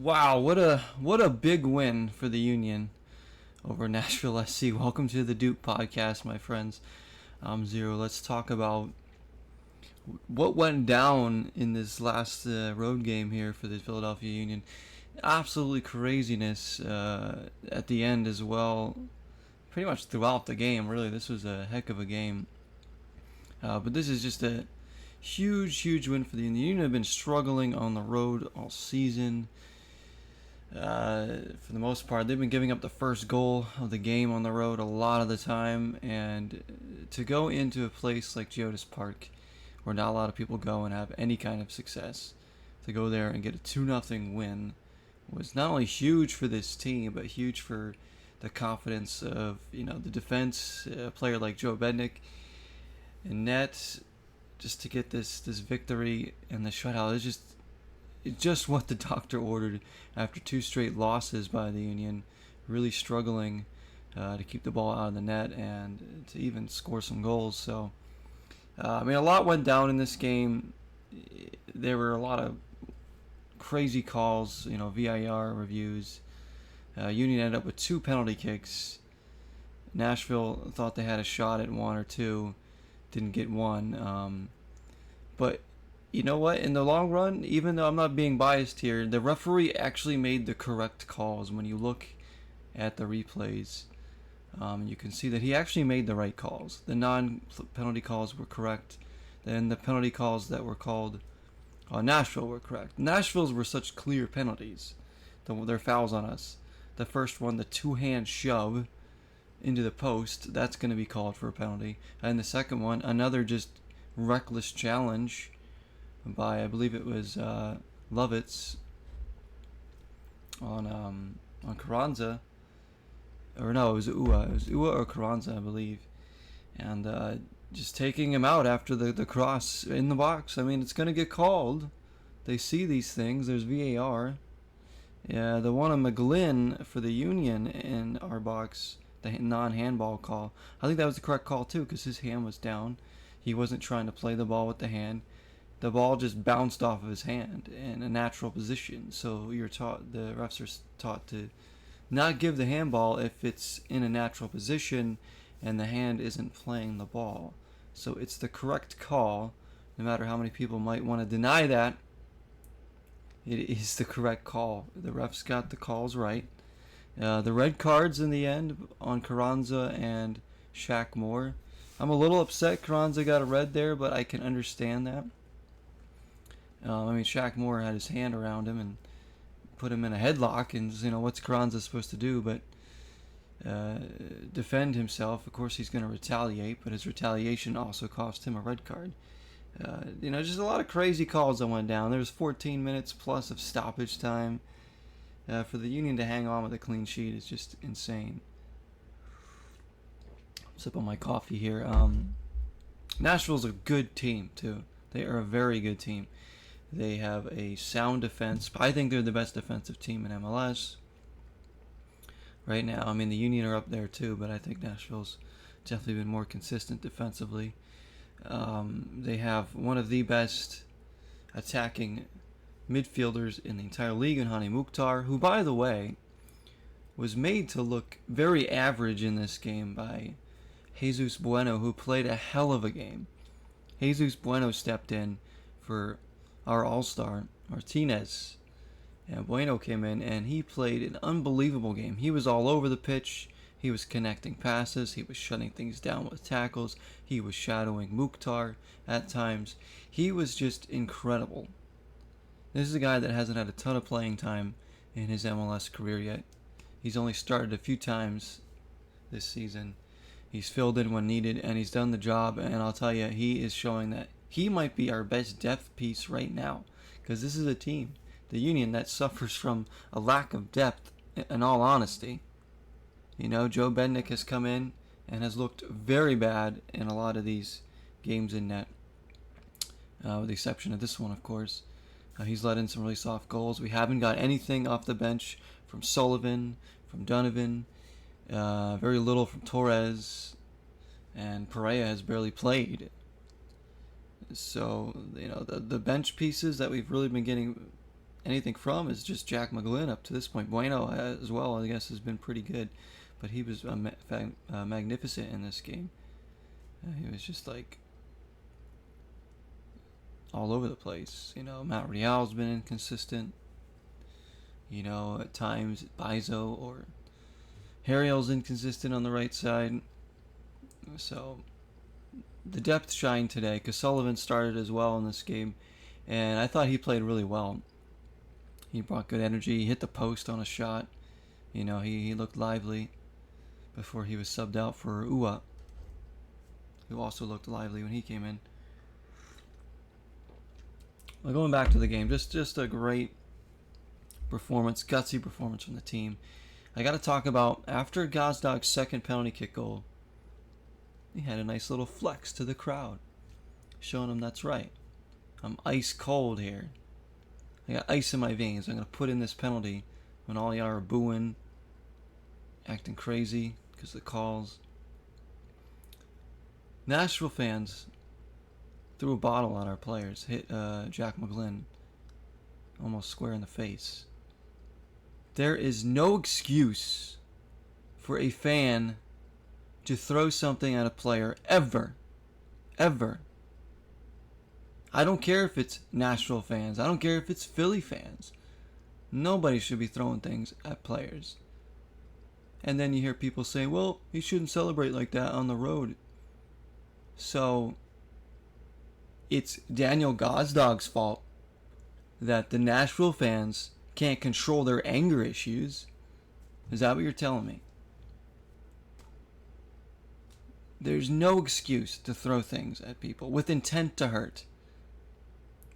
Wow, what a big win for the Union over Nashville SC. Welcome to the Doop podcast, my friends. I'm Zero. Let's talk about what went down in this last road game here for the Philadelphia Union. Absolutely craziness at the end as well. Pretty much throughout the game, really. This was a heck of a game. But this is just a huge win for the Union. The Union have been struggling on the road all season. For the most part, they've been giving up the first goal of the game on the road a lot of the time, and to go into a place like Geodis Park, where not a lot of people go and have any kind of success, to go there and get a 2-0 win was not only huge for this team, but huge for the confidence of the defense, a player like Joe Bednick in net, just to get this victory and the shutout is just what the doctor ordered after 2 straight losses by the Union, really struggling to keep the ball out of the net and to even score some goals. So, a lot went down in this game. There were a lot of crazy calls, VAR reviews. Union ended up with 2 penalty kicks. Nashville thought they had a shot at 1 or 2, didn't get one. But you know what? In the long run, even though I'm not being biased here, the referee actually made the correct calls. When you look at the replays, you can see that he actually made the right calls. The non-penalty calls were correct. Then the penalty calls that were called on Nashville were correct. Nashville's were such clear penalties. Their fouls on us. The first one, the 2-hand shove into the post, that's going to be called for a penalty. And the second one, another just reckless challenge by, I believe it was Lovitz on Carranza, or no, it was Ua. It was Ua or Carranza, I believe, and just taking him out after the cross in the box. I mean, it's gonna get called. They see these things. There's VAR. Yeah, the one on McGlynn for the Union in our box, the non-handball call. I think that was the correct call too, because his hand was down. He wasn't trying to play the ball with the hand. The ball just bounced off of his hand in a natural position. So the refs are taught to not give the handball if it's in a natural position and the hand isn't playing the ball. So it's the correct call, no matter how many people might want to deny that. It is the correct call. The refs got the calls right. The red cards in the end on Carranza and Shaq Moore. I'm a little upset Carranza got a red there, but I can understand that. Shaq Moore had his hand around him and put him in a headlock, and what's Carranza supposed to do but defend himself? Of course, he's going to retaliate, but his retaliation also cost him a red card. Just a lot of crazy calls that went down. There was 14 minutes plus of stoppage time. For the Union to hang on with a clean sheet is just insane. Sip on my coffee here. Nashville's a good team too. They are a very good team. They have a sound defense. I think they're the best defensive team in MLS right now. The Union are up there too, but I think Nashville's definitely been more consistent defensively. They have one of the best attacking midfielders in the entire league in Hani Mukhtar, who, by the way, was made to look very average in this game by Jesus Bueno, who played a hell of a game. Jesus Bueno stepped in for our all-star, Martinez. And Bueno came in, and he played an unbelievable game. He was all over the pitch. He was connecting passes. He was shutting things down with tackles. He was shadowing Mukhtar at times. He was just incredible. This is a guy that hasn't had a ton of playing time in his MLS career yet. He's only started a few times this season. He's filled in when needed, and he's done the job. And I'll tell you, he is showing that he might be our best depth piece right now, because this is a team, the Union, that suffers from a lack of depth, in all honesty. Joe Bednick has come in and has looked very bad in a lot of these games in net, with the exception of this one, of course. He's let in some really soft goals. We haven't got anything off the bench from Sullivan, from Donovan, very little from Torres, and Pereira has barely played. So, the bench pieces that we've really been getting anything from is just Jack McGlynn up to this point. Bueno as well, I guess, has been pretty good, but he was magnificent in this game. He was just like all over the place. Matt Real's been inconsistent. At times Bizo or Harriel's inconsistent on the right side. So the depth shined today because Sullivan started as well in this game, and I thought he played really well. He brought good energy. He hit the post on a shot. He looked lively before he was subbed out for Ua, who also looked lively when he came in. Well, going back to the game, just a great performance, gutsy performance from the team. I got to talk about, after Gazdag's second penalty kick goal, he had a nice little flex to the crowd, showing them that's right. I'm ice cold here. I got ice in my veins. I'm going to put in this penalty when all y'all are booing, acting crazy because of the calls. Nashville fans threw a bottle at our players, hit Jack McGlynn almost square in the face. There is no excuse for a fan to throw something at a player ever. Ever. I don't care if it's Nashville fans. I don't care if it's Philly fans. Nobody should be throwing things at players. And then you hear people say, well, he shouldn't celebrate like that on the road. So it's Daniel Gazdag's fault that the Nashville fans can't control their anger issues. Is that what you're telling me? There's no excuse to throw things at people with intent to hurt.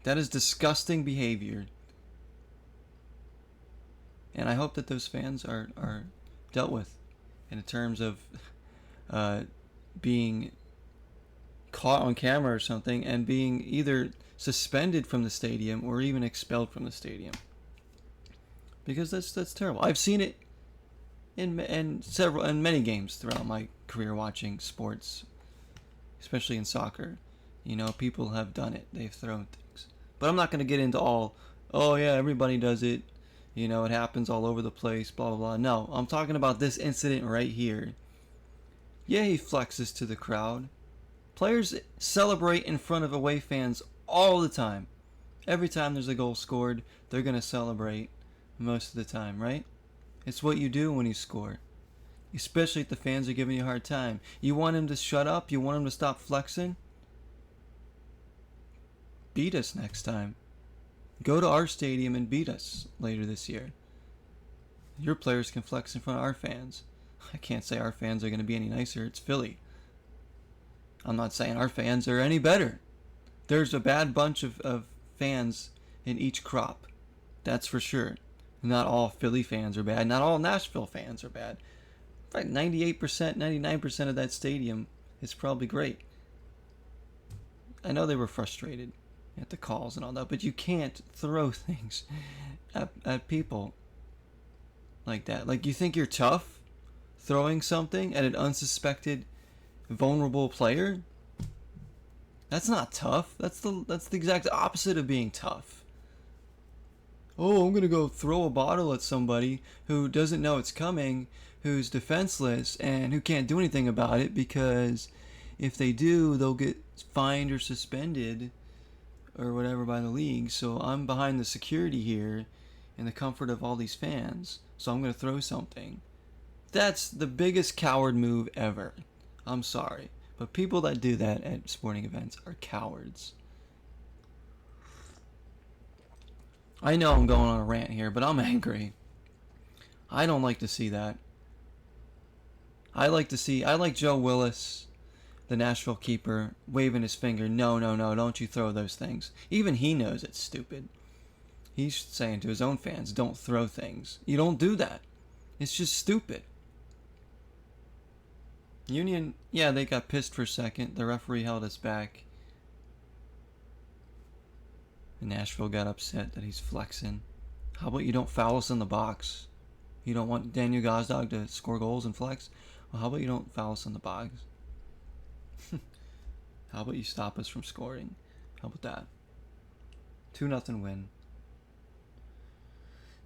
That is disgusting behavior. And I hope that those fans are dealt with in terms of being caught on camera or something and being either suspended from the stadium or even expelled from the stadium. Because that's terrible. I've seen it in many games throughout my career watching sports, especially in soccer. People have done it. They've thrown things. But I'm not going to get into all, oh yeah, everybody does it. It happens all over the place, blah, blah, blah. No, I'm talking about this incident right here. Yeah, he flexes to the crowd. Players celebrate in front of away fans all the time. Every time there's a goal scored, they're going to celebrate most of the time, right? It's what you do when you score. Especially if the fans are giving you a hard time. You want him to shut up? You want him to stop flexing? Beat us next time. Go to our stadium and beat us later this year. Your players can flex in front of our fans. I can't say our fans are going to be any nicer. It's Philly. I'm not saying our fans are any better. There's a bad bunch of fans in each crop. That's for sure. Not all Philly fans are bad. Not all Nashville fans are bad. In fact, 98%, 99% of that stadium is probably great. I know they were frustrated at the calls and all that, but you can't throw things at people like that. Like, you think you're tough throwing something at an unsuspected, vulnerable player? That's not tough. That's the exact opposite of being tough. Oh, I'm going to go throw a bottle at somebody who doesn't know it's coming, who's defenseless, and who can't do anything about it because if they do, they'll get fined or suspended or whatever by the league. So I'm behind the security here in the comfort of all these fans, so I'm going to throw something. That's the biggest coward move ever. I'm sorry, but people that do that at sporting events are cowards. I know I'm going on a rant here, but I'm angry. I don't like to see that. I like Joe Willis, the Nashville keeper, waving his finger. No, don't you throw those things. Even he knows it's stupid. He's saying to his own fans, don't throw things. You don't do that. It's just stupid. Union, yeah, they got pissed for a second. The referee held us back. And Nashville got upset that he's flexing. How about you don't foul us in the box? You don't want Daniel Gazdag to score goals and flex? Well, how about you don't foul us in the box? How about you stop us from scoring? How about that? 2-0 win.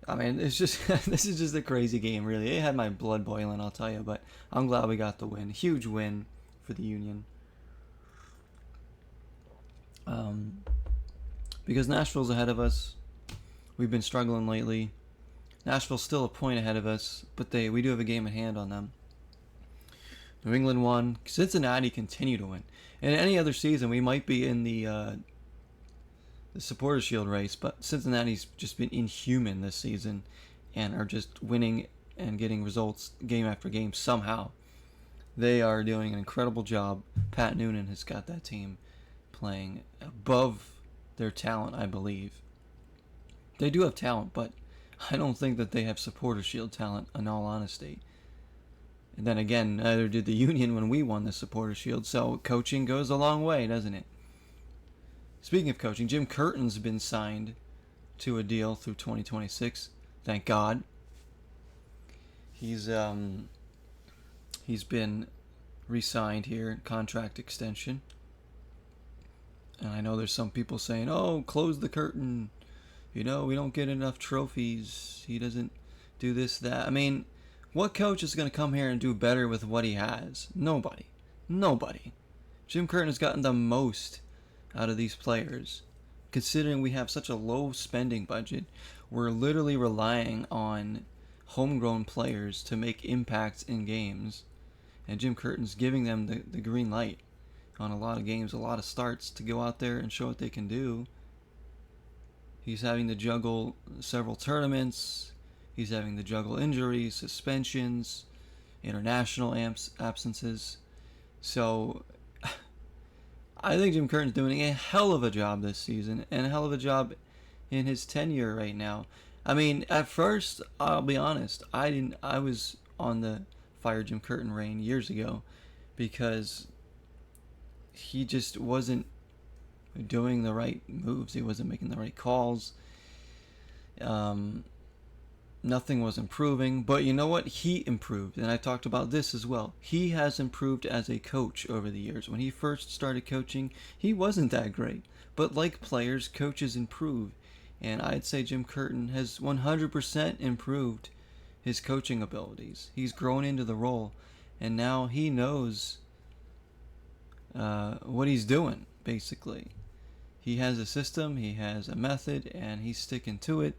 I mean, it's just this is just a crazy game, really. It had my blood boiling, I'll tell you, but I'm glad we got the win. Huge win for the Union. Because Nashville's ahead of us. We've been struggling lately. Nashville's still a point ahead of us, but we do have a game at hand on them. New England won. Cincinnati continue to win. In any other season, we might be in the Supporters Shield race, but Cincinnati's just been inhuman this season and are just winning and getting results game after game somehow. They are doing an incredible job. Pat Noonan has got that team playing above their talent, I believe. They do have talent, but I don't think that they have Supporters Shield talent, in all honesty. And then again, neither did the Union when we won the Supporters Shield, so coaching goes a long way, doesn't it? Speaking of coaching, Jim Curtin's been signed to a deal through 2026. Thank God. He's been re-signed here, contract extension. And I know there's some people saying, "Oh, close the curtain. We don't get enough trophies. He doesn't do this, that." I mean, what coach is going to come here and do better with what he has? Nobody. Jim Curtin has gotten the most out of these players. Considering we have such a low spending budget, we're literally relying on homegrown players to make impacts in games. And Jim Curtin's giving them the green light on a lot of games, a lot of starts to go out there and show what they can do. He's having to juggle several tournaments. He's having to juggle injuries, suspensions, international absences. So I think Jim Curtin's doing a hell of a job this season and a hell of a job in his tenure right now. I mean, at first, I'll be honest, I was on the fire Jim Curtin reign years ago because he just wasn't doing the right moves. He wasn't making the right calls. Nothing was improving. But you know what? He improved. And I talked about this as well. He has improved as a coach over the years. When he first started coaching, he wasn't that great. But like players, coaches improve. And I'd say Jim Curtin has 100% improved his coaching abilities. He's grown into the role. And now he knows what he's doing, basically. He has a system, he has a method, and he's sticking to it,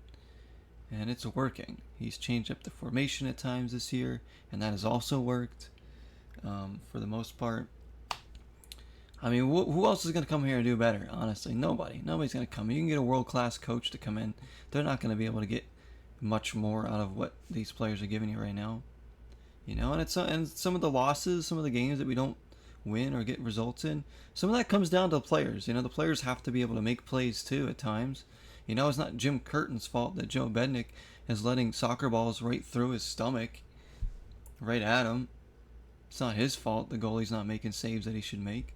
and it's working. He's changed up the formation at times this year, and that has also worked for the most part. I mean, who else is going to come here and do better? Honestly, nobody. Nobody's going to come. You can get a world-class coach to come in. They're not going to be able to get much more out of what these players are giving you right now. And some of the losses, some of the games that we don't win or get results in, some of that comes down to the players. The players have to be able to make plays too at times. It's not Jim Curtin's fault that Joe Bednick is letting soccer balls right through his stomach, right at him. It's not his fault the goalie's not making saves that he should make.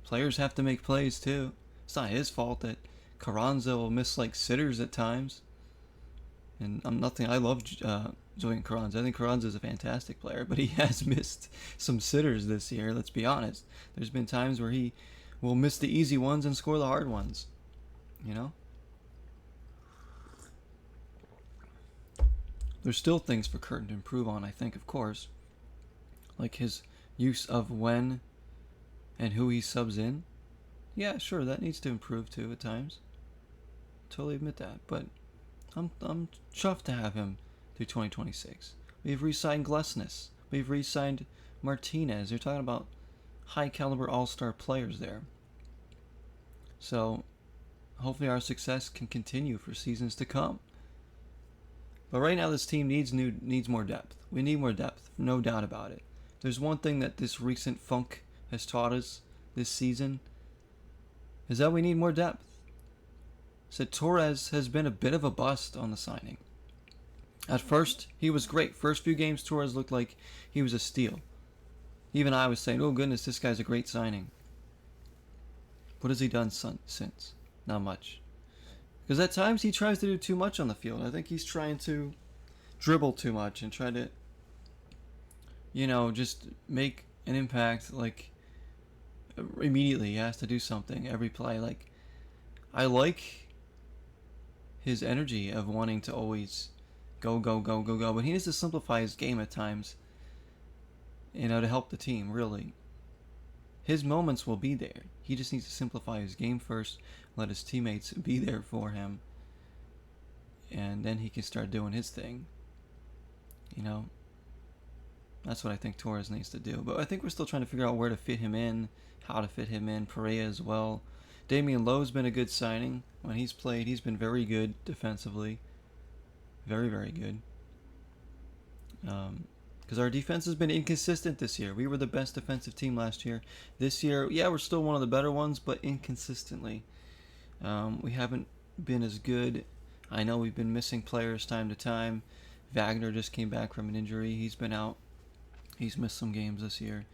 Players have to make plays too. It's not his fault that Carranza will miss like sitters at times. And I love Julian Carranza. I think Carranza is a fantastic player, but he has missed some sitters this year, let's be honest. There's been times where he will miss the easy ones and score the hard ones. There's still things for Curtin to improve on, I think, of course. Like his use of when and who he subs in. Yeah, sure, that needs to improve too at times. Totally admit that, but I'm chuffed to have him through 2026. We've re-signed Glesnes. We've re-signed Martinez. You're talking about high-caliber all-star players there. So, hopefully our success can continue for seasons to come. But right now this team needs more depth. We need more depth, no doubt about it. There's one thing that this recent funk has taught us this season, is that we need more depth. So Torres has been a bit of a bust on the signing. At first, he was great. First few games, Torres looked like he was a steal. Even I was saying, oh goodness, this guy's a great signing. What has he done since? Not much. Because at times he tries to do too much on the field. I think he's trying to dribble too much and try to, just make an impact. Like, immediately he has to do something every play. Like, I like his energy of wanting to always go, go, go, go, go. But he needs to simplify his game at times, to help the team, really. His moments will be there. He just needs to simplify his game first, let his teammates be there for him, and then he can start doing his thing. That's what I think Torres needs to do. But I think we're still trying to figure out where to fit him in, how to fit him in. Perea as well. Damian Lowe's been a good signing. When he's played, he's been very good defensively. Very, very good. Because our defense has been inconsistent this year. We were the best defensive team last year. This year, yeah, we're still one of the better ones, but inconsistently. We haven't been as good. I know we've been missing players time to time. Wagner just came back from an injury. He's been out. He's missed some games this year.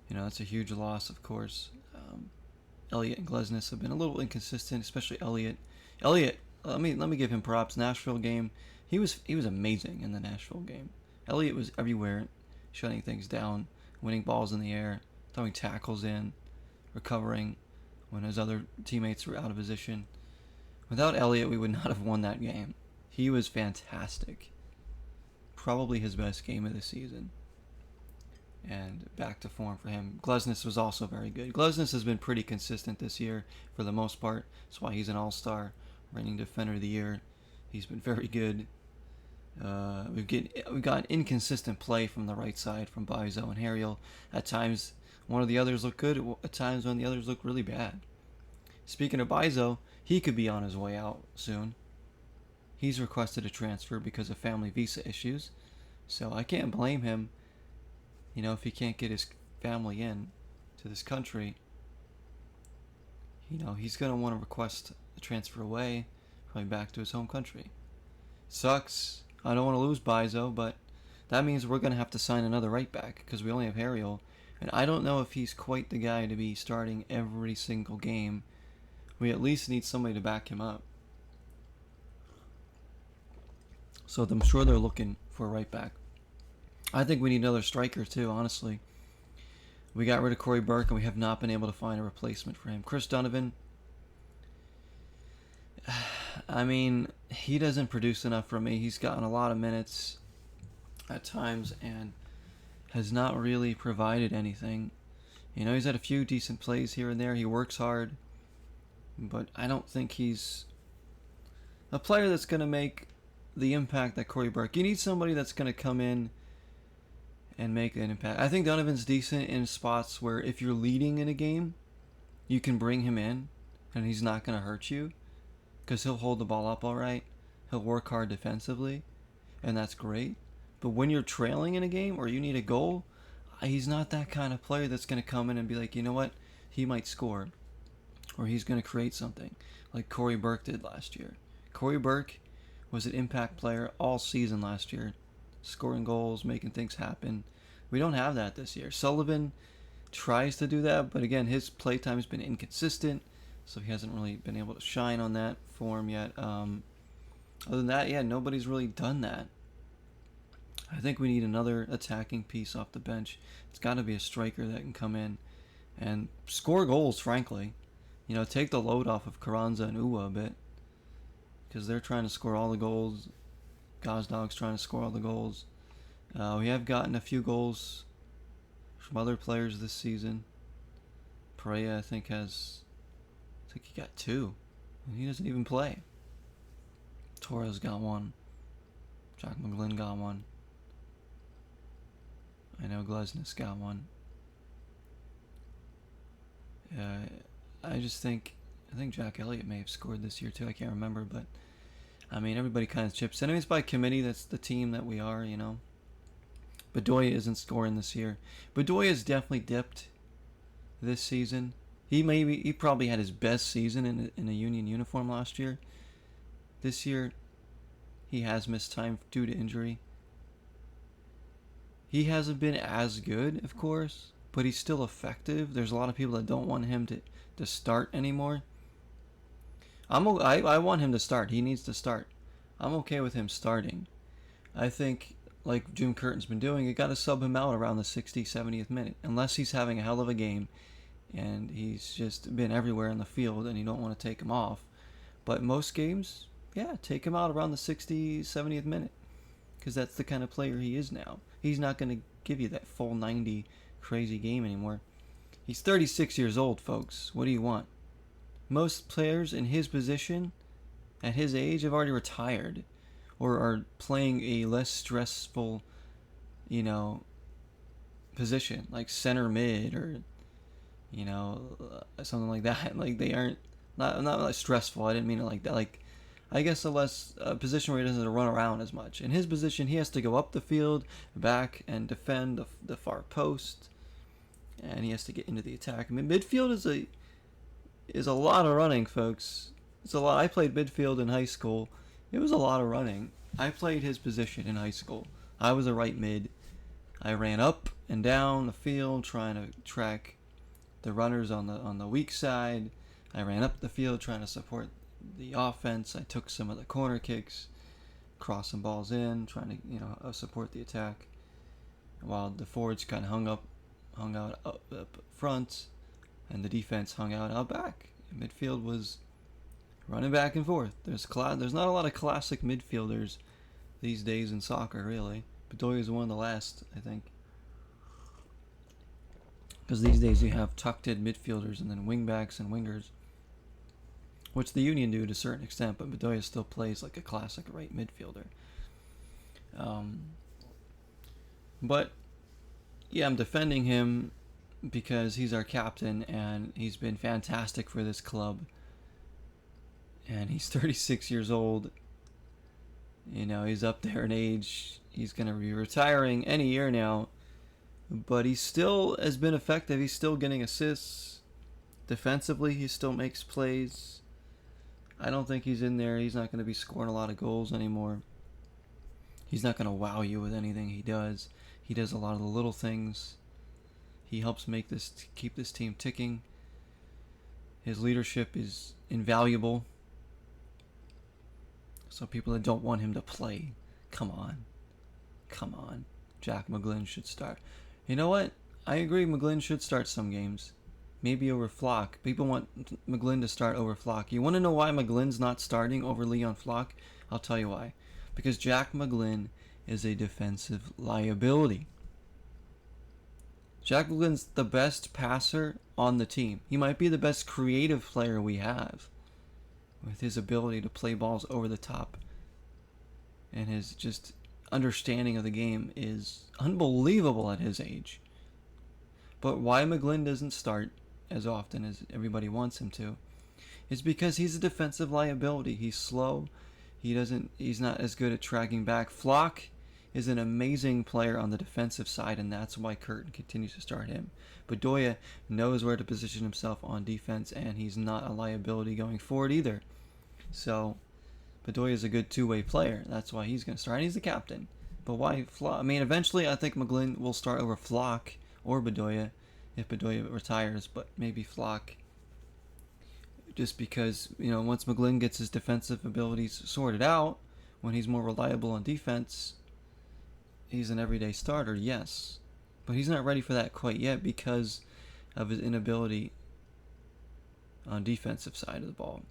That's a huge loss, of course. Elliott and Glesnes have been a little inconsistent, especially Elliott. Elliott, let me give him props. Nashville game, he was amazing in the Nashville game. Elliott was everywhere, shutting things down, winning balls in the air, throwing tackles in, recovering when his other teammates were out of position. Without Elliott, we would not have won that game. He was fantastic. Probably his best game of the season. And back to form for him. Glesnes was also very good. Glesnes has been pretty consistent this year for the most part. That's why he's an all-star, reigning defender of the year. He's been very good. We've got inconsistent play from the right side from Bizo and Harriel. At times, one of the others look good. At times, when the others look really bad. Speaking of Bizo, he could be on his way out soon. He's requested a transfer because of family visa issues. So I can't blame him. If he can't get his family in to this country, he's going to want to request a transfer away, probably back to his home country. Sucks. I don't want to lose Bizo, but that means we're going to have to sign another right back because we only have Harriel. And I don't know if he's quite the guy to be starting every single game. We at least need somebody to back him up. So I'm sure they're looking for a right back. I think we need another striker too, honestly. We got rid of Corey Burke and we have not been able to find a replacement for him. Chris Donovan, he doesn't produce enough for me. He's gotten a lot of minutes at times and has not really provided anything. He's had a few decent plays here and there. He works hard, but I don't think he's a player that's going to make the impact that Corey Burke. You need somebody that's going to come in and make an impact. I think Donovan's decent in spots where if you're leading in a game, you can bring him in and he's not going to hurt you because he'll hold the ball up all right. He'll work hard defensively, and that's great. But when you're trailing in a game or you need a goal, he's not that kind of player that's going to come in and be like, you know what, he might score or he's going to create something like Corey Burke did last year. Corey Burke was an impact player all season last year, scoring goals, making things happen. We don't have that this year. Sullivan tries to do that, but again, his playtime has been inconsistent, so he hasn't really been able to shine on that form yet. Other than that, yeah, nobody's really done that. I think we need another attacking piece off the bench. It's got to be a striker that can come in and score goals, frankly. Take the load off of Carranza and Uwa a bit, because they're trying to score all the goals. Gozdog's trying to score all the goals. We have gotten a few goals from other players this season. Perea, I think he got 2. And he doesn't even play. Torres got 1. Jack McGlynn got 1. I know Glesnes got 1. I think Jack Elliott may have scored this year too. I can't remember, but everybody kind of chips in. It's by committee. That's the team that we are, Bedoya isn't scoring this year. Bedoya has definitely dipped this season. He probably had his best season in a Union uniform last year. This year, he has missed time due to injury. He hasn't been as good, of course, but he's still effective. There's a lot of people that don't want him to start anymore. I want him to start. He needs to start. I'm okay with him starting. I think, like Jim Curtin's been doing, you got to sub him out around the 60th, 70th minute. Unless he's having a hell of a game and he's just been everywhere in the field and you don't want to take him off. But most games, Yeah, take him out around the 60th, 70th minute. Because that's the kind of player he is now. He's not going to give you that full 90 crazy game anymore. He's 36 years old, folks. What do you want? Most players in his position, at his age, have already retired. Or are playing a less stressful, position. Like center mid or, something like that. Like they aren't, not like stressful. I didn't mean it like that. Like, I guess a position where he doesn't run around as much. In his position, he has to go up the field, back, and defend the far post, and he has to get into the attack. I mean, midfield is a lot of running, folks. It's a lot. I played midfield in high school. It was a lot of running. I played his position in high school. I was a right mid. I ran up and down the field trying to track the runners on the weak side. I ran up the field trying to support the offense. I took some of the corner kicks, crossing balls in, trying to support the attack, while the forwards kind of hung out up front, and the defense hung out back. Midfield was running back and forth. There's not a lot of classic midfielders these days in soccer, really. Bedoya is one of the last, I think, because these days you have tucked-in midfielders and then wingbacks and wingers, which the Union do to a certain extent, but Bedoya still plays like a classic right midfielder. But yeah, I'm defending him because he's our captain and he's been fantastic for this club. And he's 36 years old. He's up there in age. He's going to be retiring any year now. But he still has been effective. He's still getting assists. Defensively, he still makes plays. I don't think he's in there. He's not going to be scoring a lot of goals anymore. He's not going to wow you with anything he does. He does a lot of the little things. He helps keep this team ticking. His leadership is invaluable. So people that don't want him to play, come on. Jack McGlynn should start. You know what? I agree McGlynn should start some games. Maybe over Flock. People want McGlynn to start over Flock. You want to know why McGlynn's not starting over Leon Flock? I'll tell you why. Because Jack McGlynn is a defensive liability. Jack McGlynn's the best passer on the team. He might be the best creative player we have, with his ability to play balls over the top. And his just understanding of the game is unbelievable at his age. But why McGlynn doesn't start as often as everybody wants him to is because he's a defensive liability. He's slow. He's not as good at tracking back. Flock is an amazing player on the defensive side, and that's why Curtin continues to start him. Bedoya knows where to position himself on defense, and he's not a liability going forward either. So Bedoya is a good two-way player. That's why he's going to start, and he's the captain. But why Flock? I mean, eventually I think McGlynn will start over Flock or Bedoya if Bedoya retires, but maybe Flock, just because, once McGlynn gets his defensive abilities sorted out, when he's more reliable on defense, he's an everyday starter, yes. But he's not ready for that quite yet because of his inability on defensive side of the ball.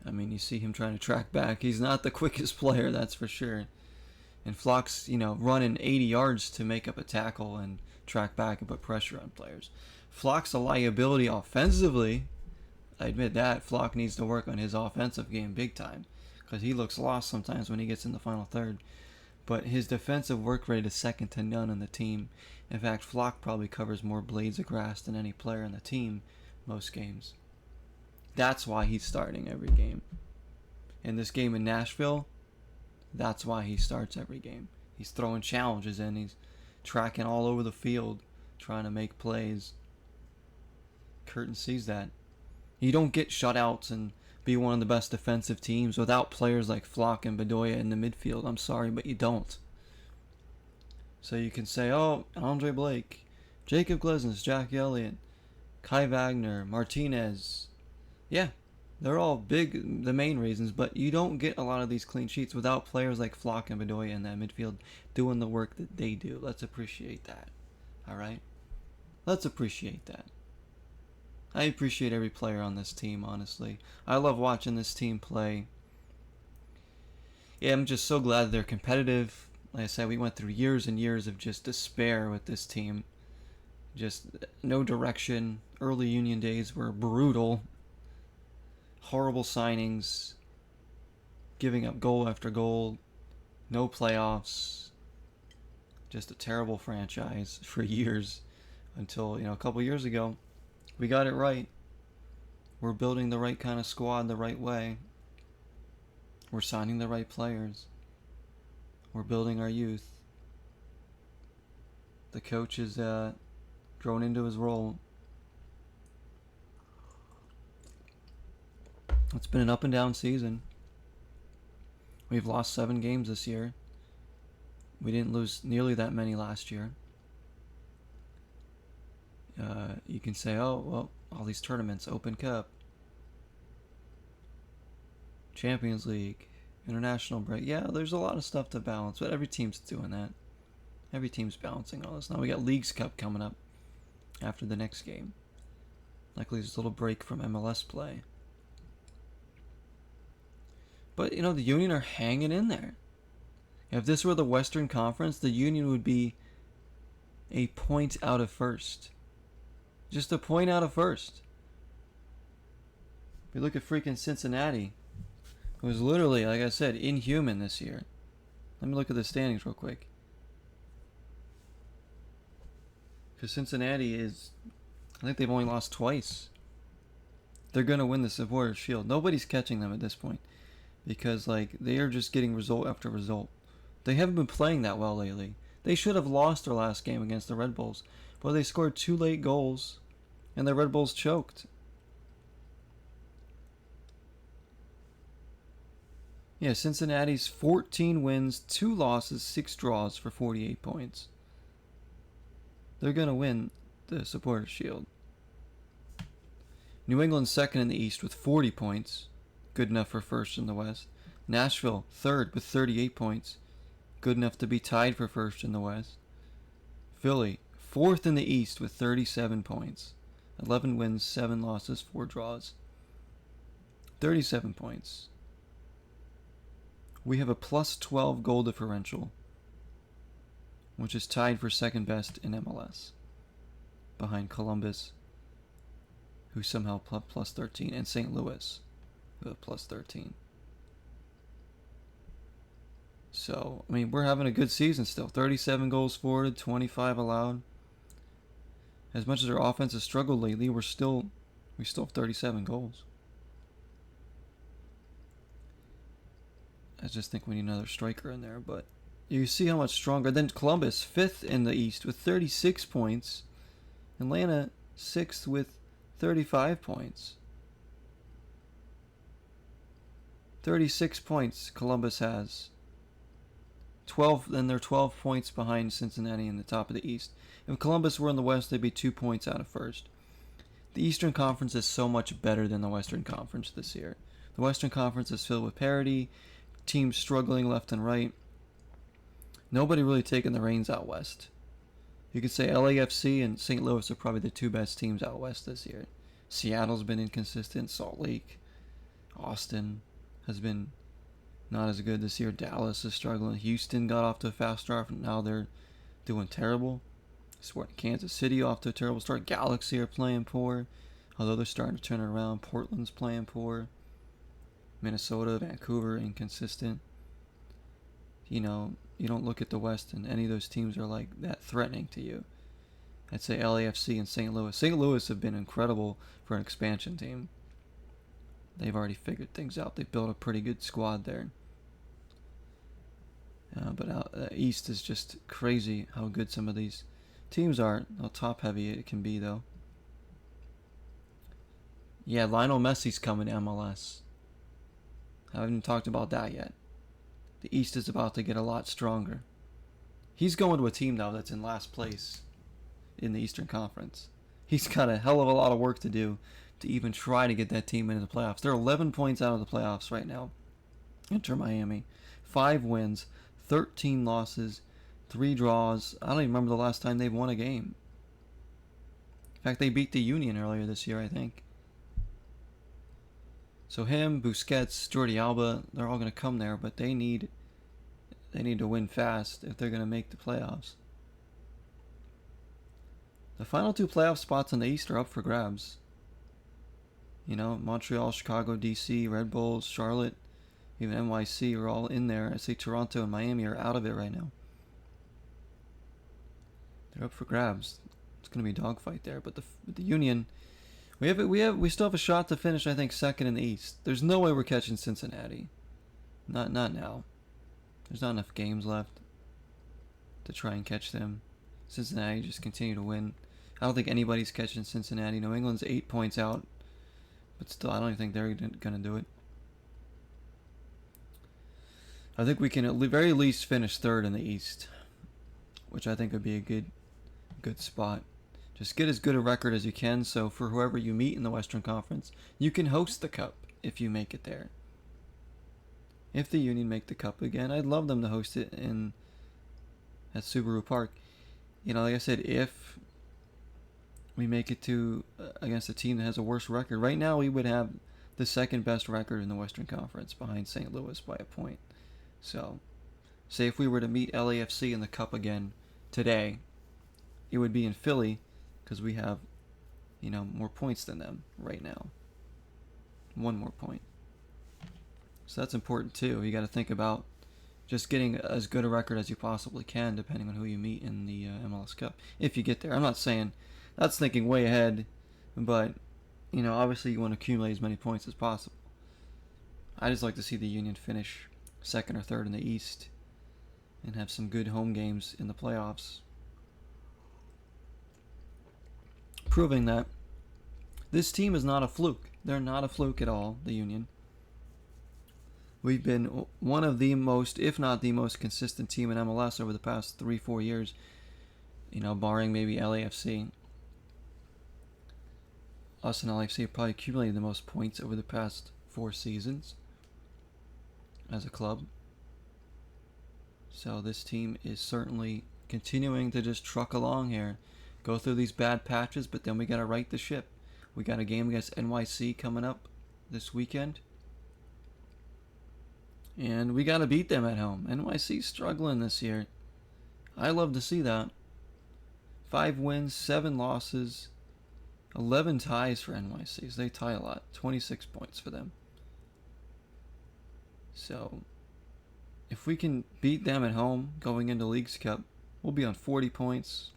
I mean, you see him trying to track back. He's not the quickest player, that's for sure. And Flock's, running 80 yards to make up a tackle and track back and put pressure on players. Flock's a liability offensively. I admit that. Flock needs to work on his offensive game big time because he looks lost sometimes when he gets in the final third. But his defensive work rate is second to none on the team. In fact, Flock probably covers more blades of grass than any player on the team most games. That's why he's starting every game. In this game in Nashville, that's why he starts every game. He's throwing challenges in. He's tracking all over the field, trying to make plays. Curtin sees that. You don't get shutouts and be one of the best defensive teams without players like Flock and Bedoya in the midfield. I'm sorry, but you don't. So you can say, oh, Andre Blake, Jacob Glesnes, Jack Elliott, Kai Wagner, Martinez. Yeah, they're all big, the main reasons, but you don't get a lot of these clean sheets without players like Flock and Bedoya in that midfield doing the work that they do. Let's appreciate that. All right? Let's appreciate that. I appreciate every player on this team, honestly. I love watching this team play. Yeah, I'm just so glad they're competitive. Like I said, we went through years and years of just despair with this team. Just no direction. Early Union days were brutal. Horrible signings. Giving up goal after goal. No playoffs. Just a terrible franchise for years. Until, a couple years ago, we got it right. We're building the right kind of squad the right way. We're signing the right players. We're building our youth. The coach is grown into his role. It's been an up and down season. We've lost 7 games this year. We didn't lose nearly that many last year. You can say, oh, well, all these tournaments, Open Cup, Champions League, international break. Yeah, there's a lot of stuff to balance, but every team's doing that. Every team's balancing all this. Now we got Leagues Cup coming up after the next game. Likely there's a little break from MLS play. But, the Union are hanging in there. If this were the Western Conference, the Union would be a point out of first. Just a point out of first. If you look at freaking Cincinnati, it was literally, like I said, inhuman this year. Let me look at the standings real quick. Because Cincinnati is, I think they've only lost twice. They're going to win the Supporters' Shield. Nobody's catching them at this point. Because, they are just getting result after result. They haven't been playing that well lately. They should have lost their last game against the Red Bulls. But they scored 2 late goals. And the Red Bulls choked. Yeah, Cincinnati's 14 wins, 2 losses, 6 draws for 48 points. They're going to win the Supporters' Shield. New England's second in the East with 40 points. Good enough for first in the West. Nashville, third with 38 points. Good enough to be tied for first in the West. Philly, fourth in the East with 37 points. 11 wins, 7 losses, 4 draws. 37 points. We have a plus 12 goal differential, which is tied for second best in MLS, behind Columbus, who somehow plus 13, and St. Louis, who have plus 13. So, we're having a good season still. 37 goals forwarded, 25 allowed. As much as our offense has struggled lately, we still have 37 goals. I just think we need another striker in there, but you see how much stronger. Then Columbus, 5th in the East with 36 points. Atlanta, 6th with 35 points. 36 points Columbus has. 12, then they're 12 points behind Cincinnati in the top of the East. If Columbus were in the West, they'd be 2 points out of first. The Eastern Conference is so much better than the Western Conference this year. The Western Conference is filled with parity, teams struggling left and right. Nobody really taking the reins out West. You could say LAFC and St. Louis are probably the 2 best teams out West this year. Seattle's been inconsistent. Salt Lake, Austin has been not as good this year. Dallas is struggling. Houston got off to a fast start. Now they're doing terrible. Kansas City off to a terrible start. Galaxy are playing poor, although they're starting to turn it around. Portland's playing poor. Minnesota, Vancouver, inconsistent. You don't look at the West and any of those teams are like that threatening to you. I'd say LAFC and St. Louis. St. Louis have been incredible for an expansion team. They've already figured things out. They've built a pretty good squad there. But East is just crazy how good some of these teams are. How top heavy it can be, though. Yeah, Lionel Messi's coming to MLS. I haven't even talked about that yet. The East is about to get a lot stronger. He's going to a team now that's in last place in the Eastern Conference. He's got a hell of a lot of work to do to even try to get that team into the playoffs. They're 11 points out of the playoffs right now. Inter Miami. 5 wins, 13 losses, 3 draws. I don't even remember the last time they've won a game. In fact, they beat the Union earlier this year, I think. So him, Busquets, Jordi Alba, they're all going to come there, but they need to win fast if they're going to make the playoffs. The final 2 playoff spots in the East are up for grabs. You know, Montreal, Chicago, DC, Red Bulls, Charlotte, even NYC are all in there. I say Toronto and Miami are out of it right now. They're up for grabs. It's going to be a dogfight there, but the Union, we still have a shot to finish, I think, second in the East. There's no way we're catching Cincinnati. Not now. There's not enough games left to try and catch them. Cincinnati just continue to win. I don't think anybody's catching Cincinnati. New England's 8 points out, but still, I don't even think they're going to do it. I think we can at the very least finish third in the East, which I think would be a good spot. Just get as good a record as you can, so for whoever you meet in the Western Conference, you can host the Cup if you make it there. If the Union make the Cup again, I'd love them to host it at Subaru Park. You know, like I said, if we make it to against a team that has a worse record, right now we would have the second best record in the Western Conference behind St. Louis by a point. So, say if we were to meet LAFC in the Cup again today, it would be in Philly because we have, you know, more points than them right now. 1 more point. So that's important too. You got to think about just getting as good a record as you possibly can, depending on who you meet in the MLS Cup. If you get there, I'm not saying that's thinking way ahead, but you know, obviously you want to accumulate as many points as possible. I just like to see the Union finish second or third in the East and have some good home games in the playoffs, proving that this team is not a fluke. They're not a fluke at all, the Union. We've been one of the most, if not the most consistent team in MLS over the past 3-4 years, you know, barring maybe LAFC. Us and LAFC have probably accumulated the most points over the past 4 seasons as a club. So this team is certainly continuing to just truck along here, go through these bad patches, but then we got to right the ship. We got a game against NYC coming up this weekend, and we got to beat them at home. NYC's struggling this year. I love to see that. 5 wins, 7 losses, 11 ties for NYC. So they tie a lot. 26 points for them. So if we can beat them at home going into Leagues Cup, we'll be on 40 points.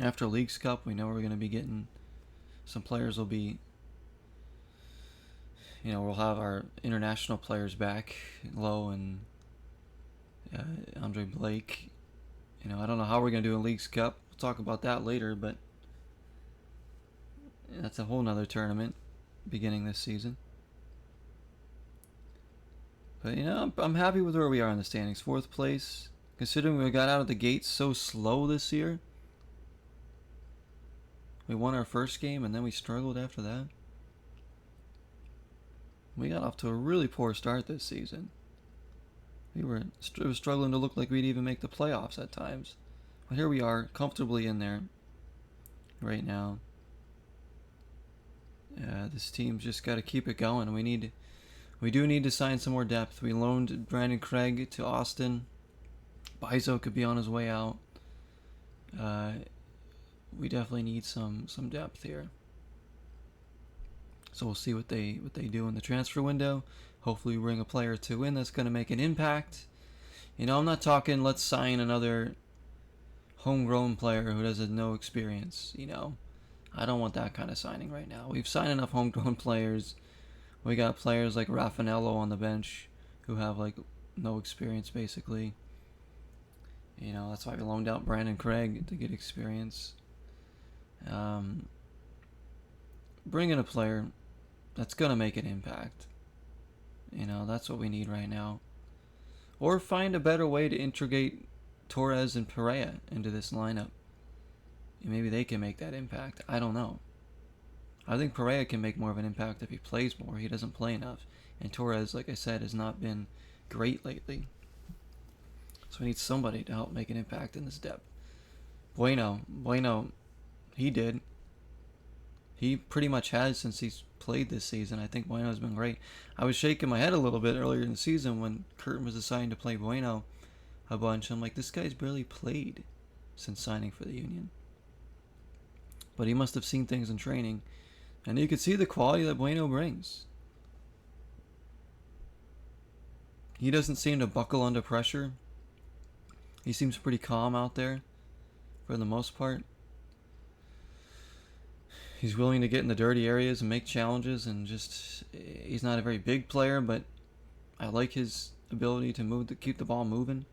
After Leagues Cup, we know we're going to be getting some players will be, you know, we'll have our international players back, Lowe and Andre Blake. You know, I don't know how we're going to do in Leagues Cup. We'll talk about that later, but that's a whole nother tournament beginning this season. But, you know, I'm happy with where we are in the standings. 4th place, considering we got out of the gates so slow this year. We won our first game, and then we struggled after that. We got off to a really poor start this season. It was struggling to look like we'd even make the playoffs at times. But here we are, comfortably in there right now. This team's just got to keep it going. We do need to sign some more depth. We loaned Brandon Craig to Austin. Bizo could be on his way out. We definitely need some depth here. So we'll see what they do in the transfer window. Hopefully we bring a player or 2 in that's going to make an impact. You know, I'm not talking let's sign another homegrown player who has no experience. You know, I don't want that kind of signing right now. We've signed enough homegrown players. We got players like Raffanello on the bench who have like no experience basically. You know, that's why we loaned out Brandon Craig to get experience. Bring in a player that's going to make an impact. You know, that's what we need right now. Or find a better way to integrate Torres and Perea into this lineup. Maybe they can make that impact. I don't know. I think Perea can make more of an impact if he plays more. He doesn't play enough. And Torres, like I said, has not been great lately. So we need somebody to help make an impact in this depth. Bueno, he did. He pretty much has since he's played this season. I think Bueno's been great. I was shaking my head a little bit earlier in the season when Curtin was deciding to play Bueno a bunch. I'm like, this guy's barely played since signing for the Union. But he must have seen things in training, and you could see the quality that Bueno brings. He doesn't seem to buckle under pressure. He seems pretty calm out there for the most part. He's willing to get in the dirty areas and make challenges, and just, he's not a very big player, but I like his ability to keep the ball moving.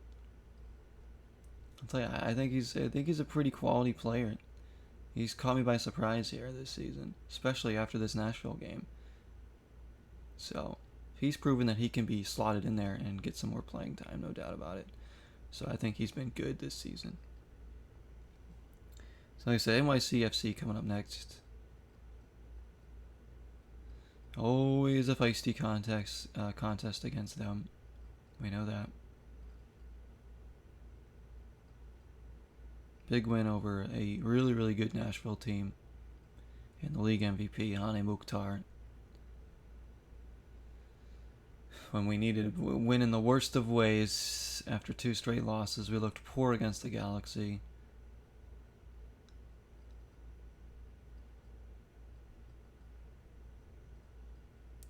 I'll tell you, I think he's a pretty quality player. He's caught me by surprise here this season, especially after this Nashville game. So he's proven that he can be slotted in there and get some more playing time, no doubt about it. So I think he's been good this season. So like I said, NYCFC coming up next. Always a feisty contest against them. We know that. Big win over a really, really good Nashville team. And the league MVP, Hane Mukhtar. When we needed a win in the worst of ways, after 2 straight losses, we looked poor against the Galaxy.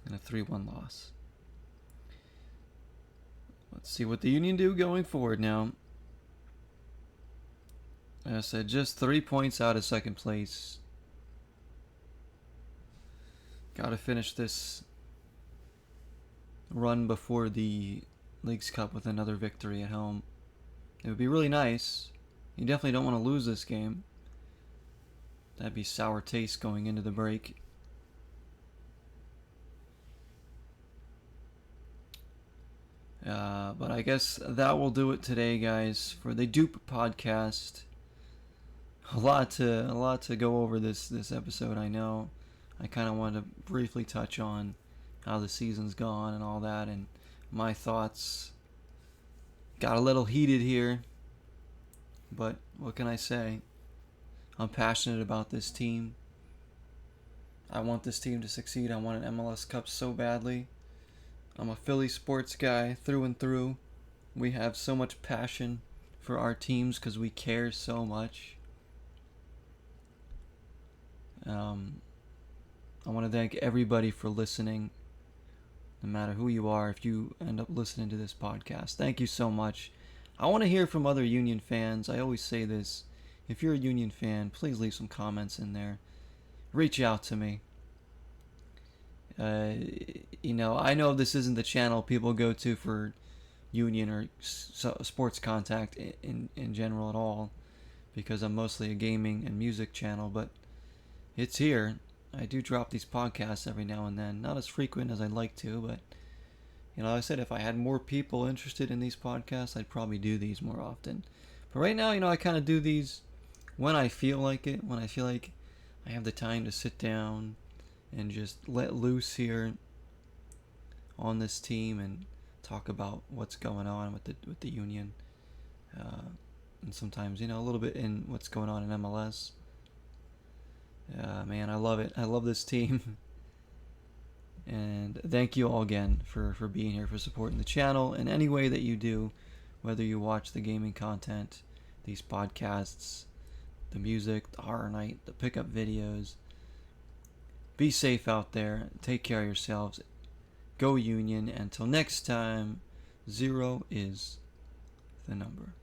And a 3-1 loss. Let's see what the Union do going forward now. As I said, just 3 points out of second place. Gotta finish this run before the Leagues Cup with another victory at home. It would be really nice. You definitely don't want to lose this game. That'd be sour taste going into the break. But I guess that will do it today, guys, for the Doop podcast. A lot to go over this episode, I know. I kind of wanted to briefly touch on how the season's gone and all that, and my thoughts. Got a little heated here, but what can I say? I'm passionate about this team. I want this team to succeed. I want an MLS Cup so badly. I'm a Philly sports guy through and through. We have so much passion for our teams because we care so much. I want to thank everybody for listening. No matter who you are, if you end up listening to this podcast, thank you so much. I want to hear from other Union fans. I always say this. If you're a Union fan, please leave some comments in there. Reach out to me. I know this isn't the channel people go to for Union or sports contact in general at all, because I'm mostly a gaming and music channel, but it's here. I do drop these podcasts every now and then. Not as frequent as I'd like to, but I said if I had more people interested in these podcasts, I'd probably do these more often. But right now, I kind of do these when I feel like it, when I feel like I have the time to sit down and just let loose here on this team and talk about what's going on with the Union, and sometimes a little bit in what's going on in MLS. Man, I love it. I love this team. And thank you all again for being here, for supporting the channel in any way that you do, whether you watch the gaming content, these podcasts, the music, the horror night, the pickup videos. Be safe out there. Take care of yourselves. Go Union. Until next time, 0 is the number.